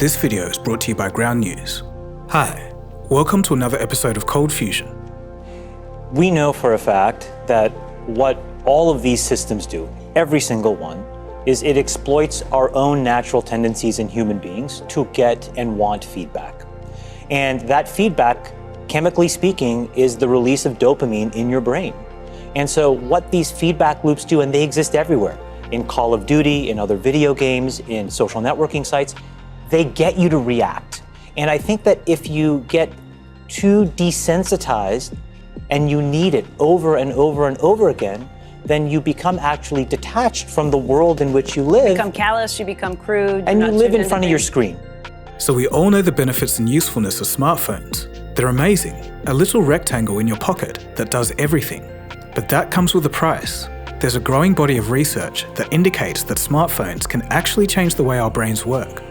This video is brought to you by Ground News. Hi, welcome to another episode of ColdFusion. We know for a fact that what all of these systems do, every single one, is it exploits our own natural tendencies in human beings to get and want feedback. And that feedback, chemically speaking, is the release of dopamine in your brain. And so what these feedback loops do, and they exist everywhere, in Call of Duty, in other video games, in social networking sites, they get you to react. And I think that if you get too desensitized and you need it over and over and over again, then you become actually detached from the world in which you live. You become callous, you become crude. And you live in front of your screen. So we all know the benefits and usefulness of smartphones. They're amazing. A little rectangle in your pocket that does everything. But that comes with a price. There's a growing body of research that indicates that smartphones can actually change the way our brains work.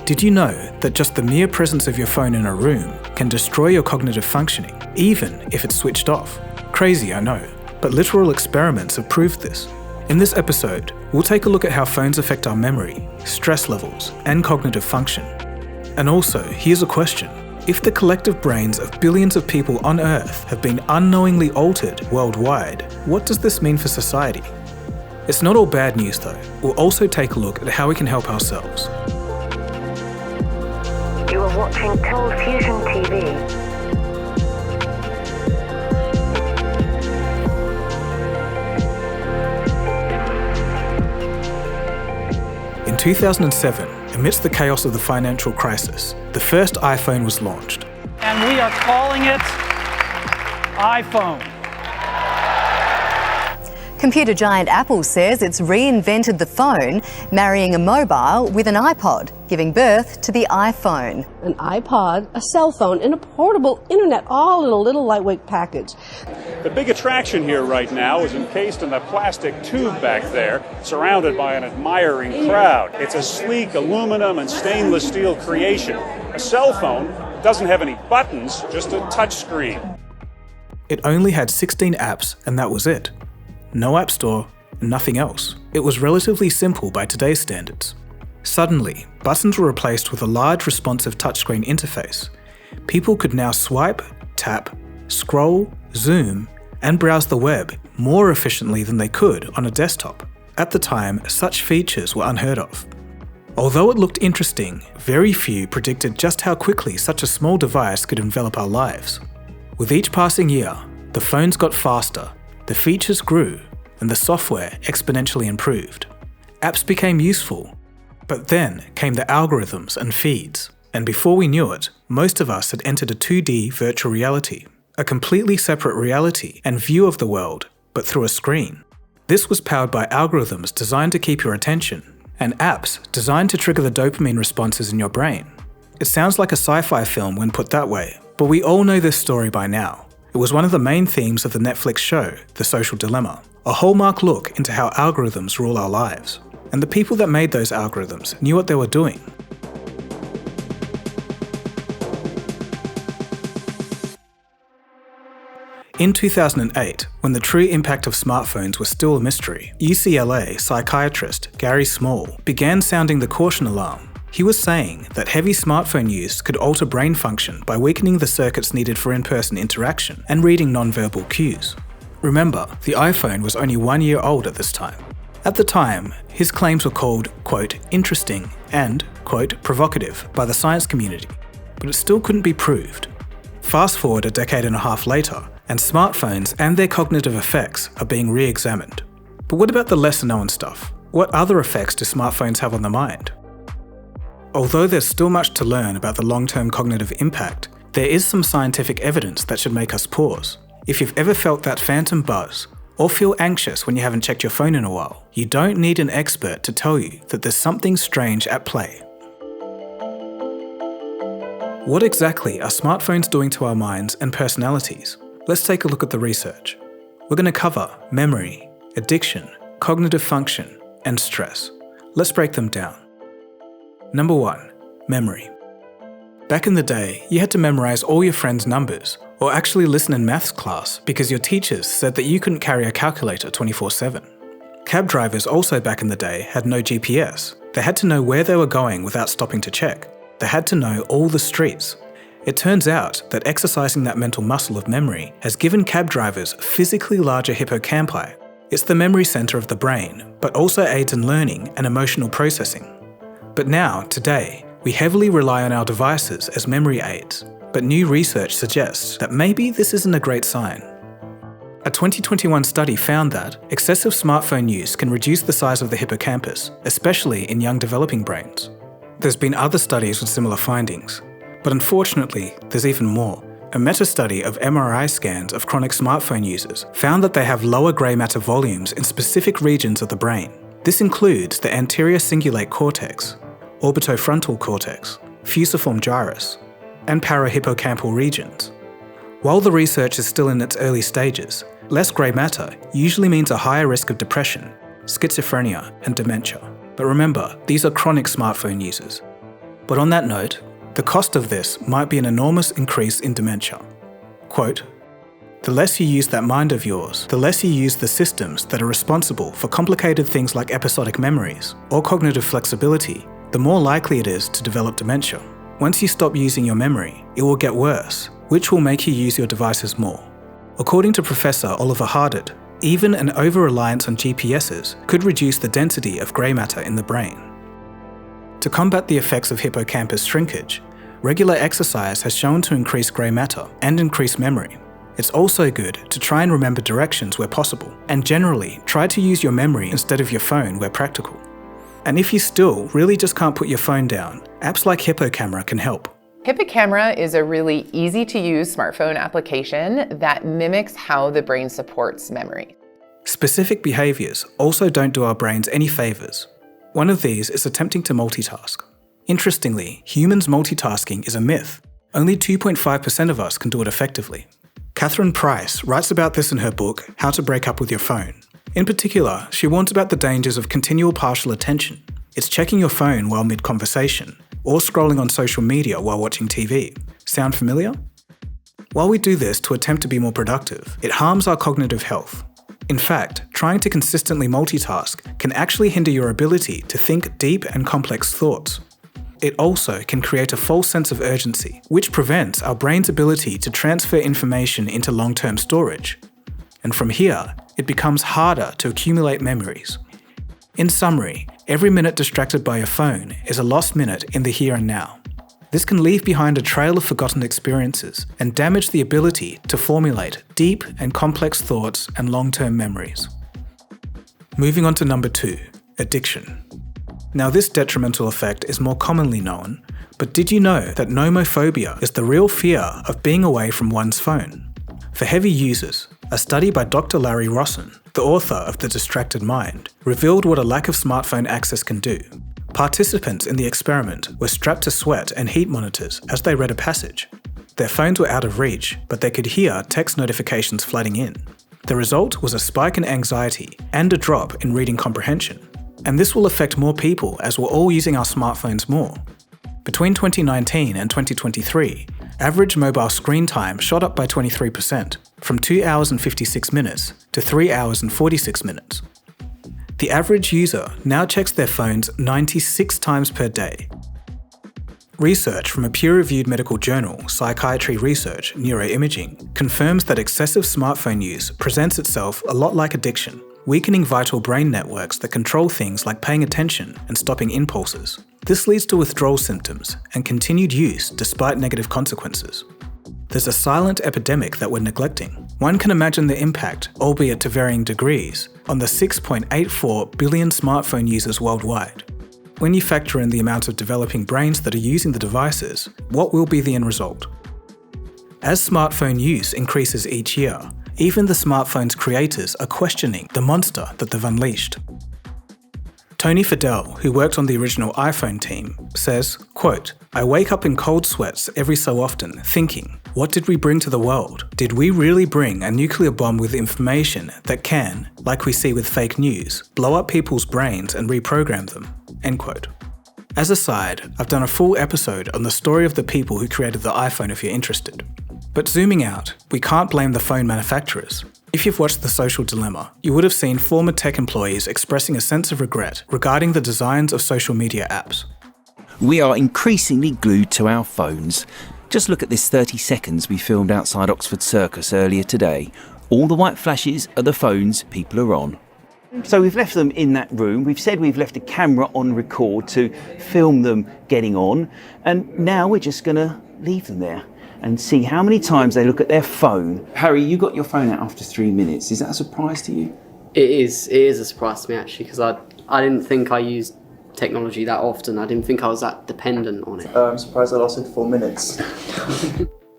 Did you know that just the mere presence of your phone in a room can destroy your cognitive functioning, even if it's switched off? Crazy, I know, but literal experiments have proved this. In this episode, we'll take a look at how phones affect our memory, stress levels, and cognitive function. And also, here's a question. If the collective brains of billions of people on Earth have been unknowingly altered worldwide, what does this mean for society? It's not all bad news though. We'll also take a look at how we can help ourselves. You are watching ColdFusion TV. In 2007, amidst the chaos of the financial crisis, the first iPhone was launched. And we are calling it iPhone. Computer giant Apple says it's reinvented the phone, marrying a mobile with an iPod, giving birth to the iPhone. An iPod, a cell phone, and a portable internet all in a little lightweight package. The big attraction here right now is encased in a plastic tube back there, surrounded by an admiring crowd. It's a sleek aluminum and stainless steel creation. A cell phone doesn't have any buttons, just a touch screen. It only had 16 apps and that was it. No app store, nothing else. It was relatively simple by today's standards. Suddenly, buttons were replaced with a large responsive touchscreen interface. People could now swipe, tap, scroll, zoom, and browse the web more efficiently than they could on a desktop. At the time, such features were unheard of. Although it looked interesting, very few predicted just how quickly such a small device could envelop our lives. With each passing year, the phones got faster, the features grew, and the software exponentially improved. Apps became useful, but then came the algorithms and feeds, and before we knew it, most of us had entered a 2D virtual reality, a completely separate reality and view of the world, but through a screen. This was powered by algorithms designed to keep your attention, and apps designed to trigger the dopamine responses in your brain. It sounds like a sci-fi film when put that way, but we all know this story by now. It was one of the main themes of the Netflix show, The Social Dilemma, a hallmark look into how algorithms rule our lives. And the people that made those algorithms knew what they were doing. In 2008, when the true impact of smartphones was still a mystery, UCLA psychiatrist Gary Small began sounding the caution alarm. He was saying that heavy smartphone use could alter brain function by weakening the circuits needed for in-person interaction and reading non-verbal cues. Remember, the iPhone was only 1 year old at this time. At the time, his claims were called, quote, interesting and, quote, provocative by the science community, but it still couldn't be proved. Fast forward a decade and a half later, and smartphones and their cognitive effects are being re-examined. But what about the lesser known stuff? What other effects do smartphones have on the mind? Although there's still much to learn about the long-term cognitive impact, there is some scientific evidence that should make us pause. If you've ever felt that phantom buzz, or feel anxious when you haven't checked your phone in a while, you don't need an expert to tell you that there's something strange at play. What exactly are smartphones doing to our minds and personalities? Let's take a look at the research. We're going to cover memory, addiction, cognitive function, and stress. Let's break them down. Number 1. Memory. Back in the day, you had to memorize all your friends' numbers, or actually listen in maths class because your teachers said that you couldn't carry a calculator 24/7. Cab drivers also back in the day had no GPS. They had to know where they were going without stopping to check. They had to know all the streets. It turns out that exercising that mental muscle of memory has given cab drivers physically larger hippocampi. It's the memory centre of the brain, but also aids in learning and emotional processing. But now, today, we heavily rely on our devices as memory aids, but new research suggests that maybe this isn't a great sign. A 2021 study found that excessive smartphone use can reduce the size of the hippocampus, especially in young developing brains. There's been other studies with similar findings, but unfortunately, there's even more. A meta-study of MRI scans of chronic smartphone users found that they have lower grey matter volumes in specific regions of the brain. This includes the anterior cingulate cortex, orbitofrontal cortex, fusiform gyrus, and parahippocampal regions. While the research is still in its early stages, less grey matter usually means a higher risk of depression, schizophrenia, and dementia. But remember, these are chronic smartphone users. But on that note, the cost of this might be an enormous increase in dementia. Quote, "The less you use that mind of yours, the less you use the systems that are responsible for complicated things like episodic memories or cognitive flexibility, the more likely it is to develop dementia. Once you stop using your memory, it will get worse, which will make you use your devices more." According to Professor Oliver Harded, even an over-reliance on GPSs could reduce the density of grey matter in the brain. To combat the effects of hippocampus shrinkage, regular exercise has shown to increase grey matter and increase memory. It's also good to try and remember directions where possible, and generally try to use your memory instead of your phone where practical. And if you still really just can't put your phone down, apps like HippoCamera can help. HippoCamera is a really easy-to-use smartphone application that mimics how the brain supports memory. Specific behaviours also don't do our brains any favours. One of these is attempting to multitask. Interestingly, humans multitasking is a myth. Only 2.5% of us can do it effectively. Catherine Price writes about this in her book, How to Break Up with Your Phone. In particular, she warns about the dangers of continual partial attention. It's checking your phone while mid-conversation, or scrolling on social media while watching TV. Sound familiar? While we do this to attempt to be more productive, it harms our cognitive health. In fact, trying to consistently multitask can actually hinder your ability to think deep and complex thoughts. It also can create a false sense of urgency, which prevents our brain's ability to transfer information into long-term storage. And from here, it becomes harder to accumulate memories. In summary, every minute distracted by your phone is a lost minute in the here and now. This can leave behind a trail of forgotten experiences and damage the ability to formulate deep and complex thoughts and long-term memories. Moving on to number 2, addiction. Now, this detrimental effect is more commonly known, but did you know that nomophobia is the real fear of being away from one's phone? For heavy users, a study by Dr. Larry Rosson, the author of The Distracted Mind, revealed what a lack of smartphone access can do. Participants in the experiment were strapped to sweat and heat monitors as they read a passage. Their phones were out of reach, but they could hear text notifications flooding in. The result was a spike in anxiety and a drop in reading comprehension. And this will affect more people as we're all using our smartphones more. Between 2019 and 2023, average mobile screen time shot up by 23%, from 2 hours and 56 minutes to 3 hours and 46 minutes. The average user now checks their phones 96 times per day. Research from a peer-reviewed medical journal, Psychiatry Research Neuroimaging, confirms that excessive smartphone use presents itself a lot like addiction, weakening vital brain networks that control things like paying attention and stopping impulses. This leads to withdrawal symptoms and continued use despite negative consequences. There's a silent epidemic that we're neglecting. One can imagine the impact, albeit to varying degrees, on the 6.84 billion smartphone users worldwide. When you factor in the amount of developing brains that are using the devices, what will be the end result? As smartphone use increases each year, even the smartphone's creators are questioning the monster that they've unleashed. Tony Fadell, who worked on the original iPhone team, says, quote, "I wake up in cold sweats every so often thinking, what did we bring to the world? Did we really bring a nuclear bomb with information that can, like we see with fake news, blow up people's brains and reprogram them?" End quote. As a side, I've done a full episode on the story of the people who created the iPhone if you're interested. But zooming out, we can't blame the phone manufacturers. If you've watched The Social Dilemma, you would have seen former tech employees expressing a sense of regret regarding the designs of social media apps. We are increasingly glued to our phones. Just look at this 30 seconds we filmed outside Oxford Circus earlier today. All the white flashes are the phones people are on. So we've left them in that room. We've said we've left a camera on record to film them getting on. And now we're just going to leave them there and see how many times they look at their phone. Harry, you got your phone out after 3 minutes. Is that a surprise to you? It is a surprise to me, actually, because I didn't think I used technology that often. I didn't think I was that dependent on it. I'm surprised I lasted 4 minutes.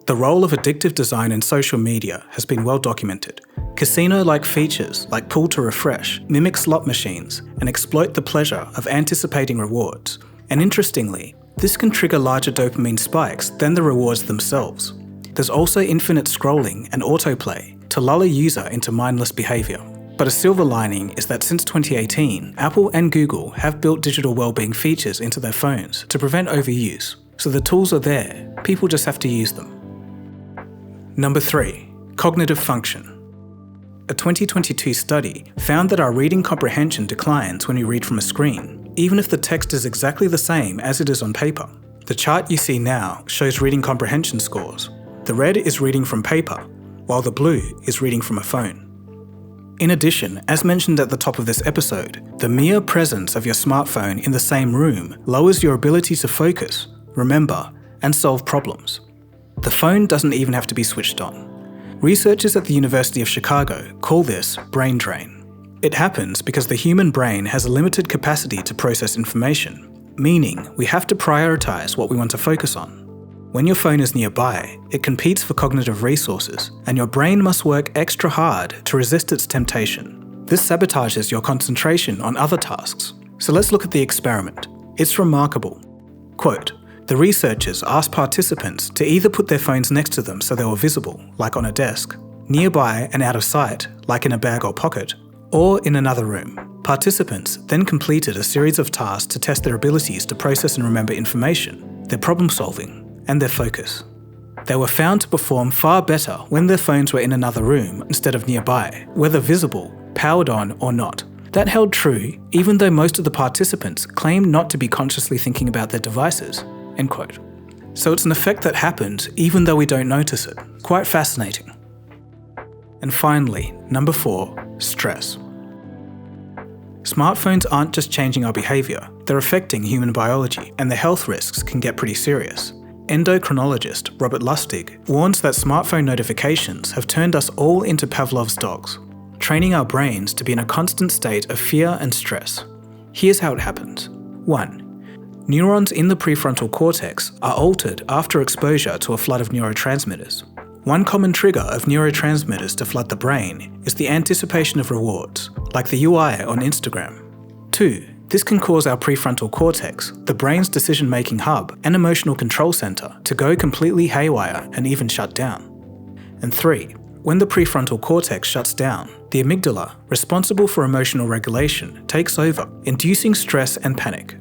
The role of addictive design in social media has been well documented. Casino-like features like pull to refresh mimic slot machines and exploit the pleasure of anticipating rewards. And interestingly, this can trigger larger dopamine spikes than the rewards themselves. There's also infinite scrolling and autoplay to lull a user into mindless behaviour. But a silver lining is that since 2018, Apple and Google have built digital wellbeing features into their phones to prevent overuse. So the tools are there, people just have to use them. Number 3. Cognitive function. A 2022 study found that our reading comprehension declines when we read from a screen, even if the text is exactly the same as it is on paper. The chart you see now shows reading comprehension scores. The red is reading from paper, while the blue is reading from a phone. In addition, as mentioned at the top of this episode, the mere presence of your smartphone in the same room lowers your ability to focus, remember, and solve problems. The phone doesn't even have to be switched on. Researchers at the University of Chicago call this brain drain. It happens because the human brain has a limited capacity to process information, meaning we have to prioritize what we want to focus on. When your phone is nearby, it competes for cognitive resources, and your brain must work extra hard to resist its temptation. This sabotages your concentration on other tasks. So let's look at the experiment. It's remarkable. Quote, the researchers asked participants to either put their phones next to them so they were visible, like on a desk, nearby and out of sight, like in a bag or pocket, or in another room. Participants then completed a series of tasks to test their abilities to process and remember information, their problem solving, and their focus. They were found to perform far better when their phones were in another room instead of nearby, whether visible, powered on, or not. That held true even though most of the participants claimed not to be consciously thinking about their devices. End quote. So it's an effect that happens even though we don't notice it. Quite fascinating. And finally, number 4, stress. Smartphones aren't just changing our behaviour, they're affecting human biology, and the health risks can get pretty serious. Endocrinologist Robert Lustig warns that smartphone notifications have turned us all into Pavlov's dogs, training our brains to be in a constant state of fear and stress. Here's how it happens. 1. Neurons in the prefrontal cortex are altered after exposure to a flood of neurotransmitters. One common trigger of neurotransmitters to flood the brain is the anticipation of rewards, like the UI on Instagram. 2. This can cause our prefrontal cortex, the brain's decision-making hub and emotional control center, to go completely haywire and even shut down. And 3. When the prefrontal cortex shuts down, the amygdala, responsible for emotional regulation, takes over, inducing stress and panic.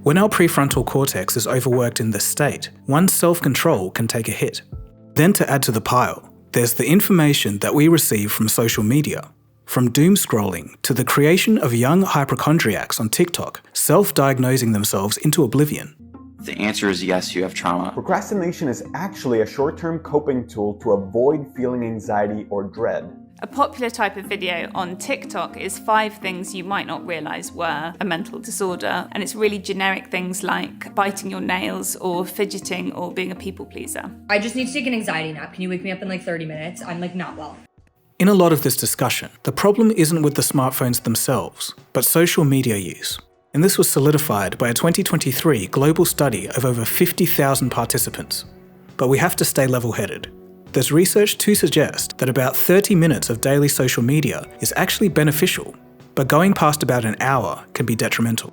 When our prefrontal cortex is overworked in this state, one's self-control can take a hit. Then to add to the pile, there's the information that we receive from social media. From doom scrolling to the creation of young hypochondriacs on TikTok, self-diagnosing themselves into oblivion. The answer is yes, you have trauma. Procrastination is actually a short-term coping tool to avoid feeling anxiety or dread. A popular type of video on TikTok is 5 things you might not realise were a mental disorder, and it's really generic things like biting your nails or fidgeting or being a people pleaser. I just need to take an anxiety nap. Can you wake me up in like 30 minutes? I'm like not well. In a lot of this discussion, the problem isn't with the smartphones themselves, but social media use. And this was solidified by a 2023 global study of over 50,000 participants. But we have to stay level-headed. There's research to suggest that about 30 minutes of daily social media is actually beneficial, but going past about an hour can be detrimental.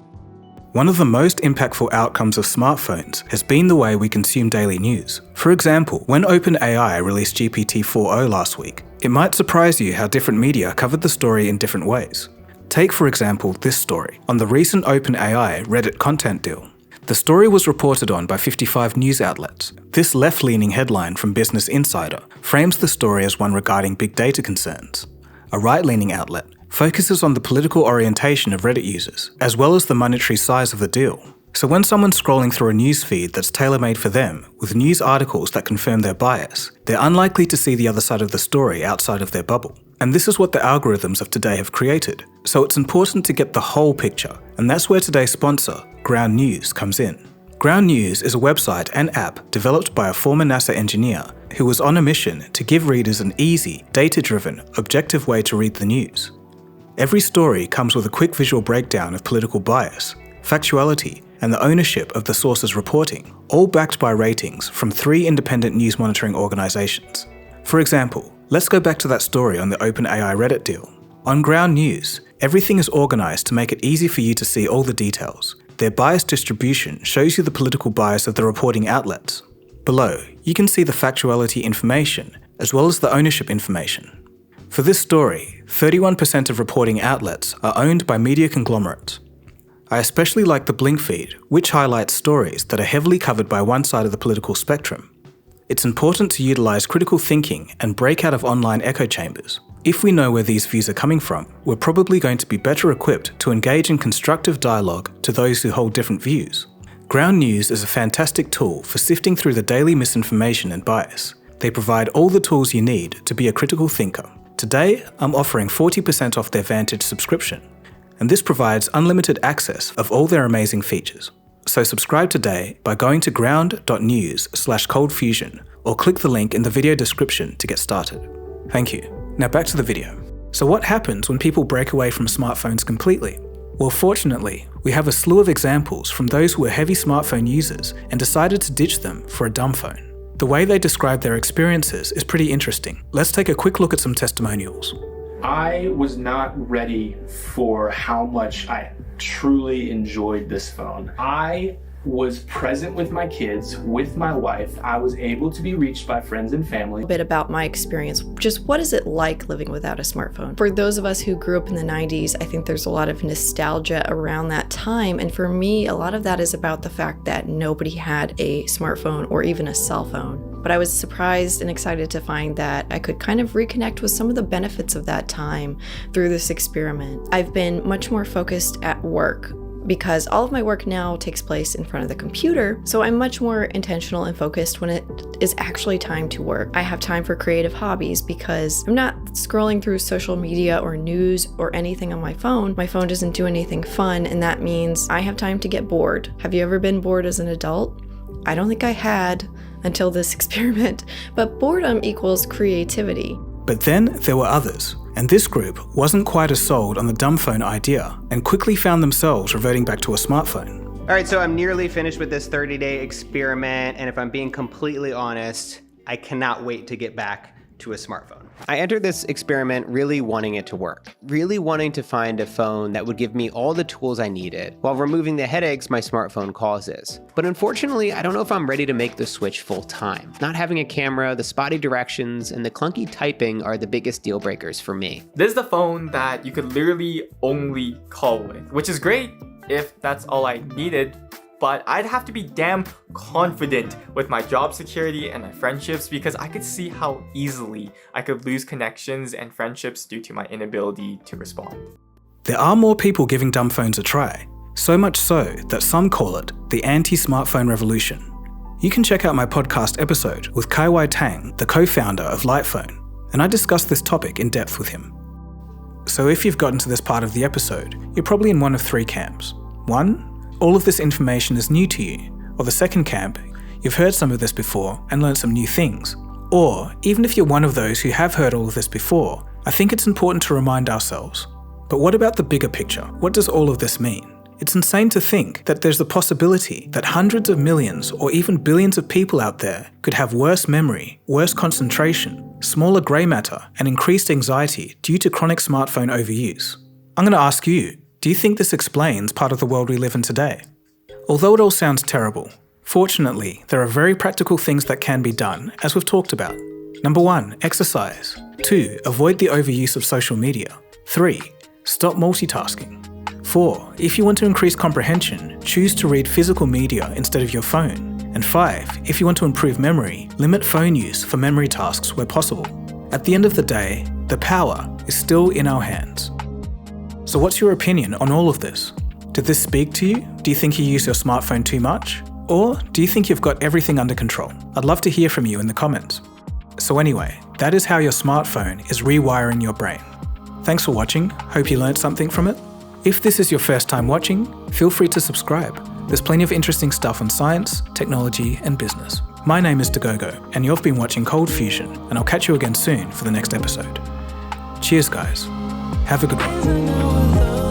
One of the most impactful outcomes of smartphones has been the way we consume daily news. For example, when OpenAI released GPT-4o last week, it might surprise you how different media covered the story in different ways. Take, for example, this story on the recent OpenAI Reddit content deal. The story was reported on by 55 news outlets. This left-leaning headline from Business Insider frames the story as one regarding big data concerns. A right-leaning outlet focuses on the political orientation of Reddit users, as well as the monetary size of the deal. So when someone's scrolling through a news feed that's tailor-made for them, with news articles that confirm their bias, they're unlikely to see the other side of the story outside of their bubble. And this is what the algorithms of today have created. So it's important to get the whole picture, and that's where today's sponsor, Ground News, comes in. Ground News is a website and app developed by a former NASA engineer who was on a mission to give readers an easy, data-driven, objective way to read the news. Every story comes with a quick visual breakdown of political bias, factuality, and the ownership of the source's reporting, all backed by ratings from 3 independent news monitoring organizations. For example, let's go back to that story on the OpenAI Reddit deal. On Ground News, everything is organized to make it easy for you to see all the details. Their bias distribution shows you the political bias of the reporting outlets. Below, you can see the factuality information, as well as the ownership information. For this story, 31% of reporting outlets are owned by media conglomerates. I especially like the Blink feed, which highlights stories that are heavily covered by one side of the political spectrum. It's important to utilize critical thinking and break out of online echo chambers. If we know where these views are coming from, we're probably going to be better equipped to engage in constructive dialogue to those who hold different views. Ground News is a fantastic tool for sifting through the daily misinformation and bias. They provide all the tools you need to be a critical thinker. Today, I'm offering 40% off their Vantage subscription, and this provides unlimited access of all their amazing features. So subscribe today by going to ground.news/ColdFusion or click the link in the video description to get started. Thank you. Now back to the video. So what happens when people break away from smartphones completely? Well, fortunately, we have a slew of examples from those who were heavy smartphone users and decided to ditch them for a dumb phone. The way they describe their experiences is pretty interesting. Let's take a quick look at some testimonials. I was not ready for how much I truly enjoyed this phone. I was present with my kids, with my wife. I was able to be reached by friends and family. A bit about my experience. Just what is it like living without a smartphone? For those of us who grew up in the 90s, I think there's a lot of nostalgia around that time. And for me, a lot of that is about the fact that nobody had a smartphone or even a cell phone. But I was surprised and excited to find that I could kind of reconnect with some of the benefits of that time through this experiment. I've been much more focused at work, because all of my work now takes place in front of the computer, so I'm much more intentional and focused when it is actually time to work. I have time for creative hobbies because I'm not scrolling through social media or news or anything on my phone. My phone doesn't do anything fun, and that means I have time to get bored. Have you ever been bored as an adult? I don't think I had until this experiment, but boredom equals creativity. But then there were others, and this group wasn't quite as sold on the dumb phone idea and quickly found themselves reverting back to a smartphone. All right, so I'm nearly finished with this 30-day experiment, and if I'm being completely honest, I cannot wait to get back to a smartphone. I entered this experiment really wanting it to work, really wanting to find a phone that would give me all the tools I needed while removing the headaches my smartphone causes. But unfortunately, I don't know if I'm ready to make the switch full time. Not having a camera, the spotty directions, and the clunky typing are the biggest deal breakers for me. This is the phone that you could literally only call with, which is great if that's all I needed. But I'd have to be damn confident with my job security and my friendships because I could see how easily I could lose connections and friendships due to my inability to respond. There are more people giving dumb phones a try, so much so that some call it the anti-smartphone revolution. You can check out my podcast episode with Kaiwai Tang, the co-founder of Lightphone, and I discussed this topic in depth with him. So if you've gotten to this part of the episode, you're probably in one of 3 camps. 1, all of this information is new to you, or the second camp, you've heard some of this before and learned some new things. Or, even if you're one of those who have heard all of this before, I think it's important to remind ourselves. But what about the bigger picture? What does all of this mean? It's insane to think that there's the possibility that hundreds of millions or even billions of people out there could have worse memory, worse concentration, smaller grey matter, and increased anxiety due to chronic smartphone overuse. I'm going to ask you, do you think this explains part of the world we live in today? Although it all sounds terrible, fortunately, there are very practical things that can be done, as we've talked about. Number 1, exercise. 2, avoid the overuse of social media. 3, stop multitasking. 4, if you want to increase comprehension, choose to read physical media instead of your phone. And 5, if you want to improve memory, limit phone use for memory tasks where possible. At the end of the day, the power is still in our hands. So what's your opinion on all of this? Did this speak to you? Do you think you use your smartphone too much? Or do you think you've got everything under control? I'd love to hear from you in the comments. So anyway, that is how your smartphone is rewiring your brain. Thanks for watching, hope you learned something from it. If this is your first time watching, feel free to subscribe. There's plenty of interesting stuff on science, technology and business. My name is Dagogo and you've been watching ColdFusion, and I'll catch you again soon for the next episode. Cheers guys, have a good one.